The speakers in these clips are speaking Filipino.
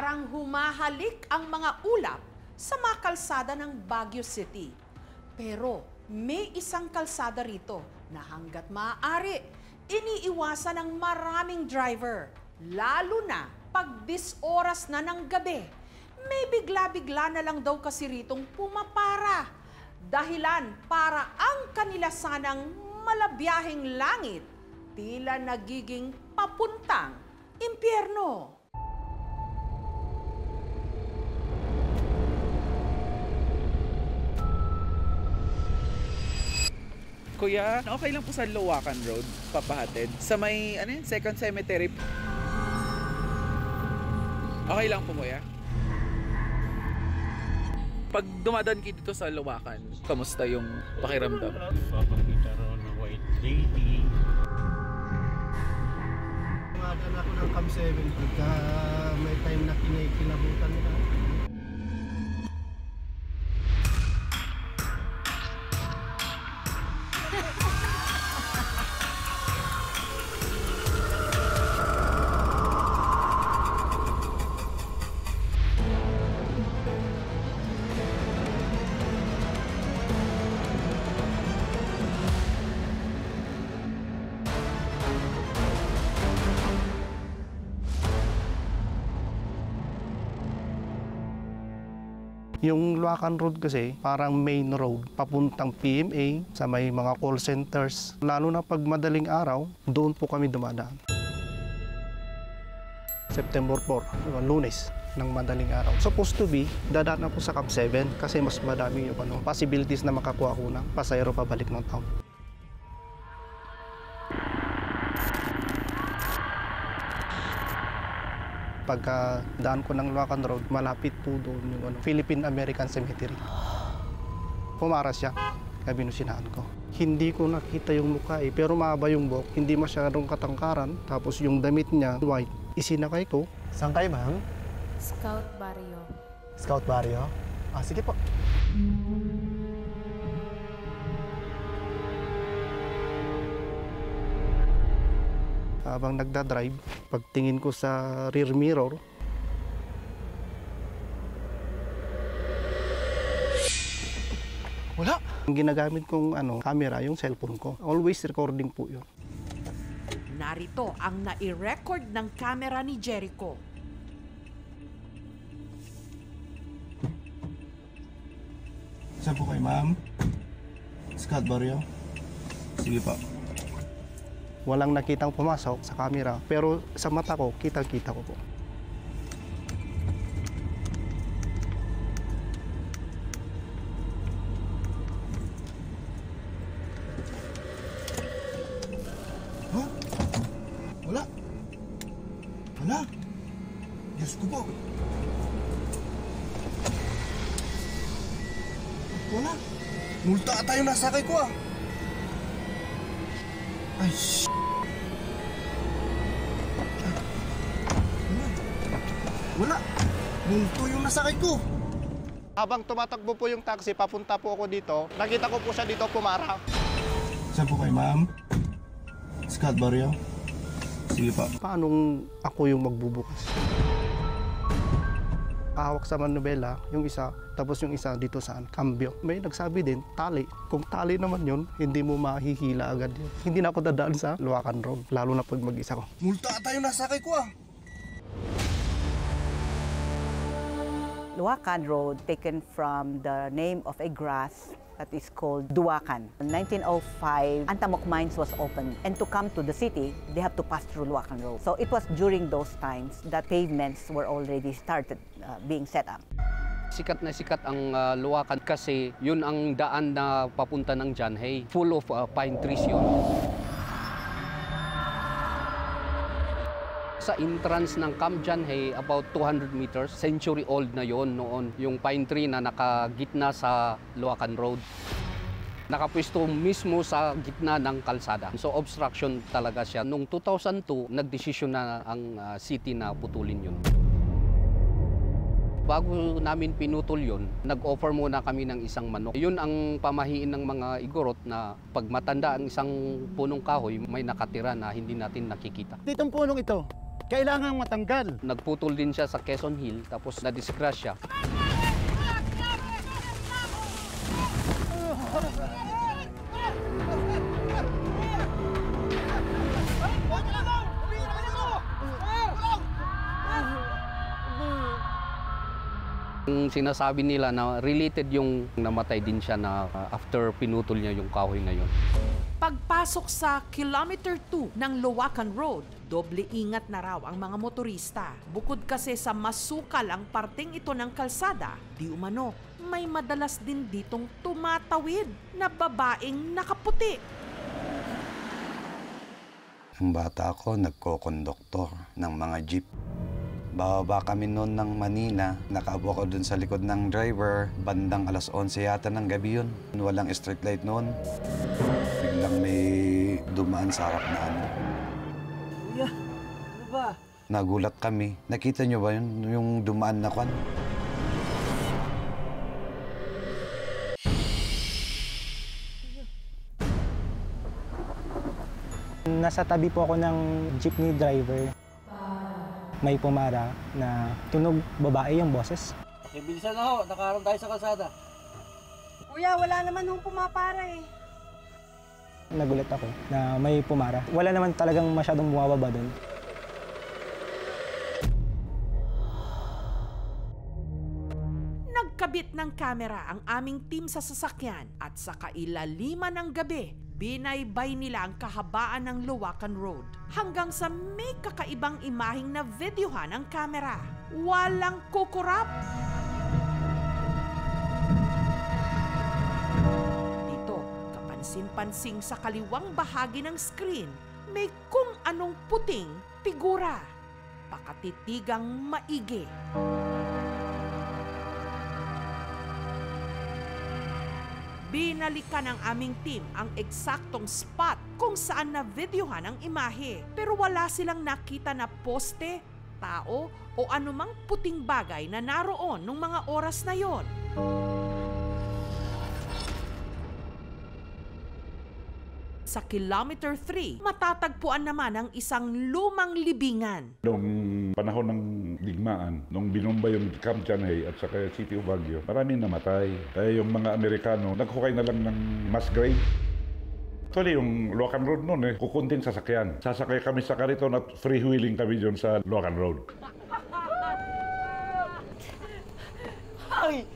parang humahalik ang mga ulap sa mga kalsada ng Baguio City. Pero may isang kalsada rito na hanggat maaari, iniiwasan ng maraming driver, lalo na pag 10 oras na ng gabi. May bigla-bigla na lang daw kasi ritong pumapara. Dahilan para ang kanila sanang malabiyahing langit tila nagiging papuntang impyerno. Kuya, okay lang po sa Luwakan Road, papahatid. Sa may, Second Cemetery. Okay lang po, kuya. Pag dumadaan kayo dito sa Luwakan, kamusta yung pakiramdam? Papakita raw ng white lady. Tumagan ako ng Cam 7 pagka may time na kinabutan nila. Yung Luwakan Road kasi parang main road papuntang PMA sa may mga call centers. Lalo na pag madaling araw, doon po kami dumadaan. September 4, Lunes ng madaling araw. Supposed to be, dadaan ako sa Cam 7 kasi mas madami yung possibilities na makakuha ko ng pasayro pabalik ng town. Pagka daan ko ng Luwakan Road, malapit po doon yung Philippine-American Cemetery. Pumara siya, kaya binusinahan ko. Hindi ko nakita yung mukha pero mahaba yung buhok, hindi masyadong katangkaran, tapos yung damit niya, white. Isinakay ko. Saan kayo, ma'am? Scout Barrio. Scout Barrio? Ah, sige po. Habang nagdadrive, pagtingin ko sa rear mirror, wala. Ang ginagamit kong camera, yung cellphone ko. Always recording po yun. Narito ang nai-record ng camera ni Jericho. Saan po kayo, ma'am? Scout Barrio? Sige pa. Walang nakitang pumasok sa camera, pero sa mata ko, kita-kita ko po. Huh? Wala. Wala. Diyos ko po. Wala. Multa tayo nasakay ko ah. Ay, wala. Multo yung nasakay ko. Habang tumatakbo po yung taxi, papunta po ako dito. Nakita ko po siya dito pumara. Saan po kayo, ma'am? Scout Barrio? Sige pa. Paano ako yung magbubukas? Hawak sa manubela, yung isa, tapos yung isa dito saan? Cambio. May nagsabi din, tali. Kung tali naman yun, hindi mo mahihila agad yun. Hindi na ako dadaan sa Luwakan Road, lalo na pag mag-isa ko. Multa tayo nasakay ko ah! Luwakan Road, taken from the name of a grass that is called Duwakan. In 1905, Antamok Mines was opened, and to come to the city, they have to pass through Luwakan Road. So it was during those times that pavements were already started being set up. Sikat na sikat ang Luwakan kasi yun ang daan na papunta ng Janhay. Full of pine trees yun. Sa entrance ng Camp Janhay, about 200 meters, century-old na yon noon, yung pine tree na nakagitna sa Luwakan Road. Nakapwesto mismo sa gitna ng kalsada. So obstruction talaga siya. Noong 2002, nagdesisyon na ang city na putulin yun. Bago namin pinutol yun, nag-offer muna kami ng isang manok. Yun ang pamahiin ng mga igorot na pag matanda ang isang punong kahoy, may nakatira na hindi natin nakikita. Ditong punong ito, Kailangan matanggal. Nagputol din siya sa Quezon Hill, tapos na-disgrasya. Yung sinasabi nila na related yung namatay din siya na after pinutol niya yung kahoy na yun. Pagpasok sa Kilometer 2 ng Luwakan Road, doble ingat na raw ang mga motorista. Bukod kasi sa masukal ang parteng ito ng kalsada, di umano, may madalas din ditong tumatawid na babaeng nakaputi. Ang bata ako, nagko-konduktor ng mga jeep. Bababa kami noon ng Manila. Nakaupo ako dun sa likod ng driver. Bandang alas 11 yata ng gabi yun. Walang street light noon. Biglang may dumaan sa harap na ano. Kuya, ano ba? Nagulat kami. Nakita nyo ba yun? Yung dumaan na kwan? Nasa tabi po ako ng jeepney driver. May pumara na tunog babae yung boses. Bilisan na ho, nakaharap tayo sa kalsada. Kuya, wala naman hong pumapara eh. Nagulat ako na may pumara. Wala naman talagang masyadong bumababa doon. Nagkabit ng kamera ang aming team sa sasakyan at sa kailaliman ng gabi, binaybay nila ang kahabaan ng Luwakan Road hanggang sa may kakaibang imaheng na videohan ang kamera. Walang kukurap. Dito, kapansin-pansing sa kaliwang bahagi ng screen, may kung anong puting figura. Pakatitigang maigi. Binalikan ng aming team ang eksaktong spot kung saan na-videohan ang imahe. Pero wala silang nakita na poste, tao o anumang puting bagay na naroon nung mga oras na yon. Sa Kilometer 3, matatagpuan naman ang isang lumang libingan. Noong panahon ng digmaan, nung binumba yung Camp Janhay at saka City of Baguio, maraming namatay. Kaya yung mga Amerikano, naghukay na lang ng mass grave. Actually, yung Luwakan Road noon, kukunting sasakyan. Sasakay kami sa kariton at freewheeling kami dyan sa Luwakan Road. Ay!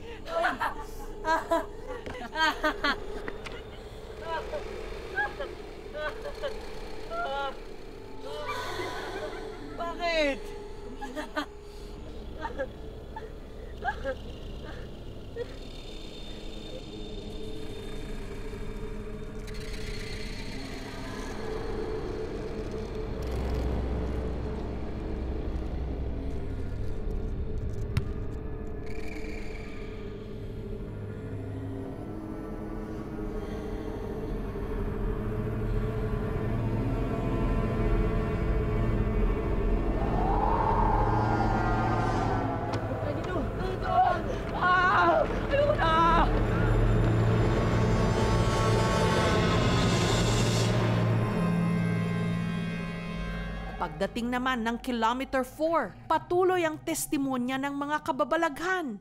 Bakit? Pagdating naman ng Kilometer 4, patuloy ang testimonya ng mga kababalaghan.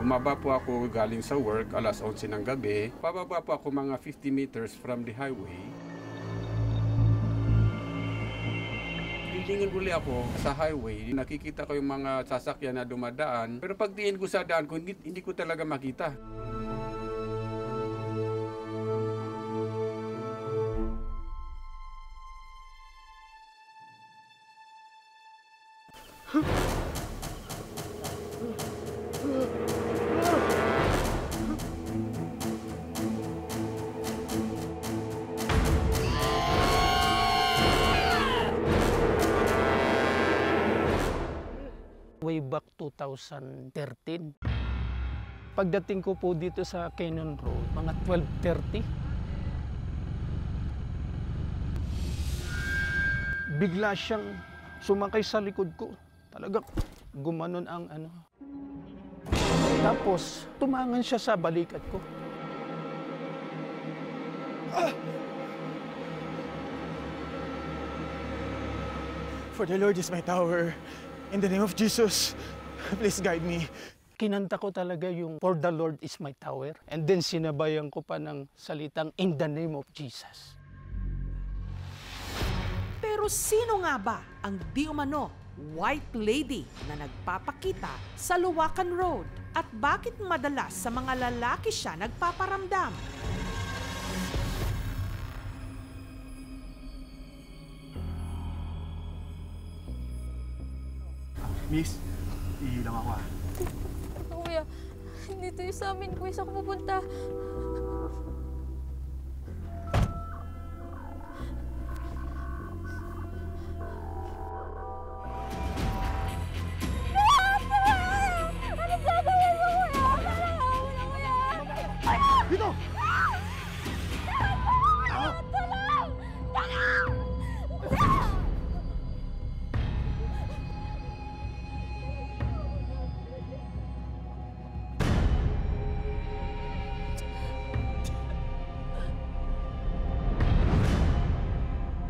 Bumaba po ako galing sa work, alas 11 ng gabi. Pababa po ako mga 50 meters from the highway. Titingin uli ako sa highway, nakikita ko yung mga sasakyan na dumadaan. Pero pagtingin ko sa daan ko, hindi ko talaga makita. Way back 2013. Pagdating ko po dito sa Canyon Road, mga 12:30. Bigla siyang sumakay sa likod ko. Talagang gumanon ang ano. Tapos tumangan siya sa balikat ko. For the Lord is my tower. In the name of Jesus, please guide me. Kinanta ko talaga yung For the Lord is my tower. And then sinabayan ko pa ng salitang In the name of Jesus. Pero sino nga ba ang di umano white lady na nagpapakita sa Luwakan Road? At bakit madalas sa mga lalaki siya nagpaparamdam? Miss, iilang ako ah. Kuya, dito yung sa amin. Kuya, saan ko pupunta? Dito!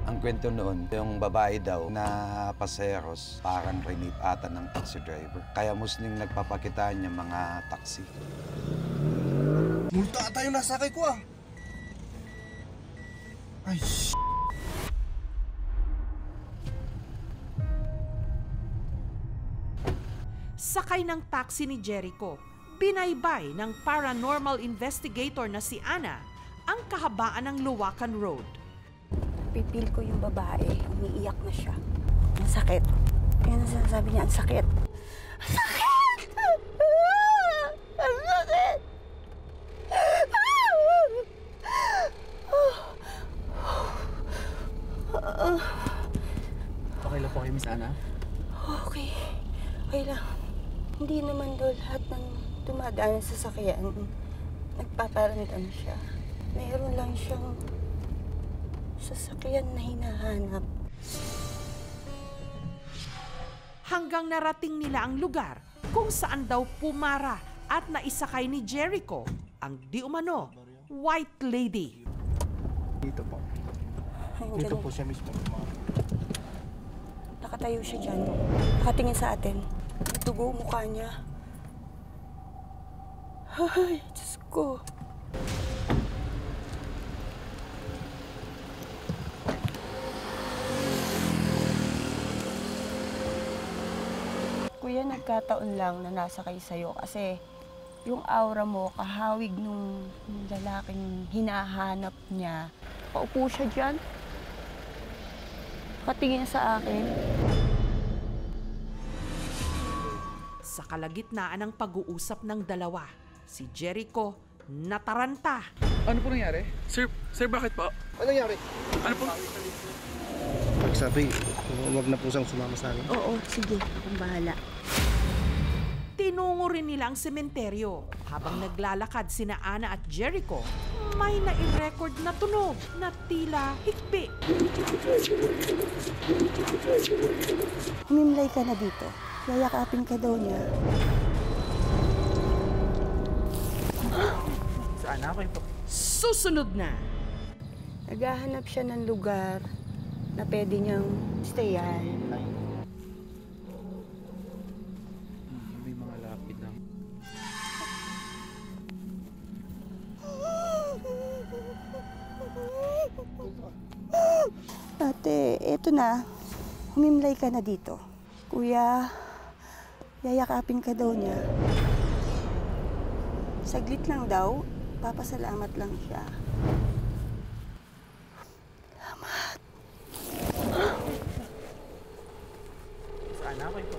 Ang kwento noon, yung babae daw na paseros, parang rinip ata ng taxi driver. Kaya musling nagpapakitaan niya mga taxi. Multa ata yung nasakay ko ah. Ay, Sakay ng taxi ni Jericho, binaybay ng paranormal investigator na si Ana ang kahabaan ng Luwakan Road. Pipil ko yung babae, umiiyak na siya. Ang sakit. Yan ang sinasabi niya, ang sakit. Ang sakit! Ang sakit! Okay lang po kayo, Miss Ana? Okay. Okay lang. Hindi naman daw lahat ng dumadaan sa sasakyan nagpaparamdam siya. Mayroon lang siyang sasakyan na hinahanap. Hanggang narating nila ang lugar kung saan daw pumara at naisakay ni Jericho ang di umano white lady. Dito po. Ayun, Dito ganun. po siya mismo. Nakatayo siya dyan. Nakatingin sa atin. Dugo mukha niya. Ay, Diyos ko. Kuya, nagkataon lang na nasakay sa'yo kasi yung aura mo kahawig nung lalaking hinahanap niya. Paupo siya dyan. Katingin sa akin. Sa kalagitnaan ng pag-uusap ng dalawa, si Jericho nataranta. Ano po nangyari? Sir, bakit po? ano nangyari? Ano po? Sabi, huwag na po siyang sumama sa akin. Oo, sige. Akong bahala. Tinungo rin nila ang sementeryo. Habang naglalakad sina Ana at Jericho, may nai-record na tunog na tila hikbi. Humimlay ka na dito. Yayakapin ka daw niya. Saan na? Okay po. Susunod na. Naghahanap siya ng lugar na pwede niyang stayan. May mga lapid lang. Ate, eto na. Humimlay ka na dito. Kuya, yayakapin ka daw niya. Saglit lang daw. Papasalamat lang siya. Salamat. Saan na? Okay po.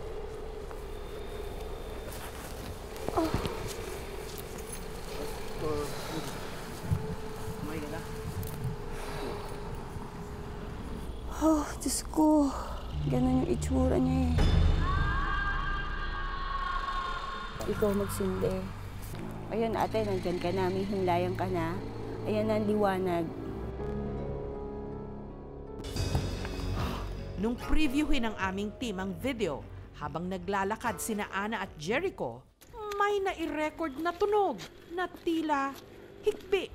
Oh, Diyos ko. Ganun yung itsura niya eh. Ikaw magsindi. Ayun ate, nandyan ka na. May hinlayan ka na. Ayan ang liwanag. Nung previewin ng aming team ang video, habang naglalakad sina Ana at Jericho, may nai-record na tunog na tila hikbi.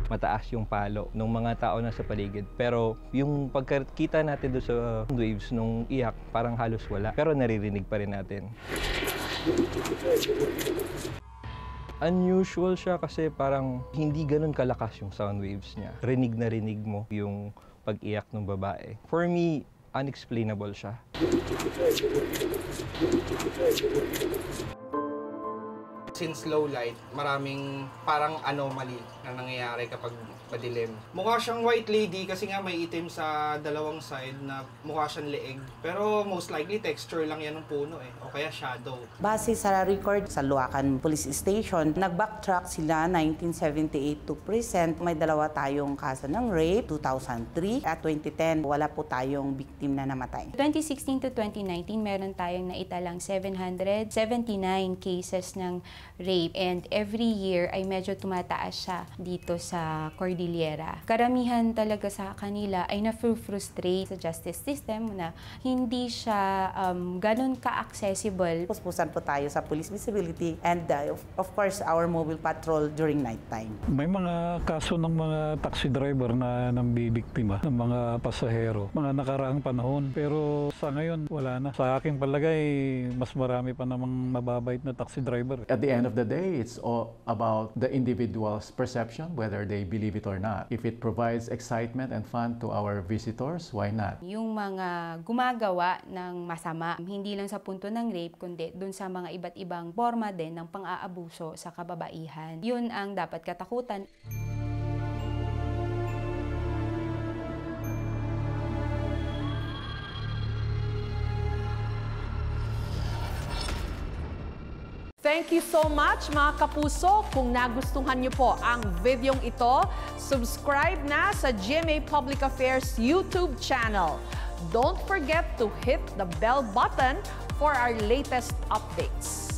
mataas yung palo ng mga tao na sa paligid. Pero yung pagkakita natin doon sa waves nung iyak, parang halos wala. Pero naririnig pa rin natin. Unusual siya kasi parang hindi ganun kalakas yung sound waves niya. Rinig na rinig mo yung pag-iyak ng babae. For me, unexplainable siya. Since low light, maraming parang anomaly na nangyayari kapag madilim. Mukha siyang white lady kasi nga may itim sa dalawang side na mukha siyang leeg. Pero most likely texture lang yan ng puno o kaya shadow. Base sa record sa Luacan Police Station, nag-backtrack sila 1978 to present. May dalawa tayong kaso ng rape, 2003 at 2010. Wala po tayong victim na namatay. 2016 to 2019, meron tayong naitalang 779 cases ng rape, and every year ay medyo tumataas siya dito sa Cordillera. Karamihan talaga sa kanila ay na-frustrate sa justice system na hindi siya ganun ka-accessible. Puspusan po tayo sa police visibility and of course our mobile patrol during nighttime. May mga kaso ng mga taxi driver na nambibiktima ng mga pasahero, mga nakaraang panahon. Pero sa ngayon, wala na. Sa aking palagay, mas marami pa namang mababait na taxi driver. At the end of the day, it's all about the individual's perception, whether they believe it or not. If it provides excitement and fun to our visitors, why not? Yung mga gumagawa ng masama, hindi lang sa punto ng rape, kundi dun sa mga iba't ibang forma din ng pang-aabuso sa kababaihan. Yun ang dapat katakutan. Thank you so much mga kapuso. Kung nagustuhan niyo po ang videong ito, subscribe na sa GMA Public Affairs YouTube channel. Don't forget to hit the bell button for our latest updates.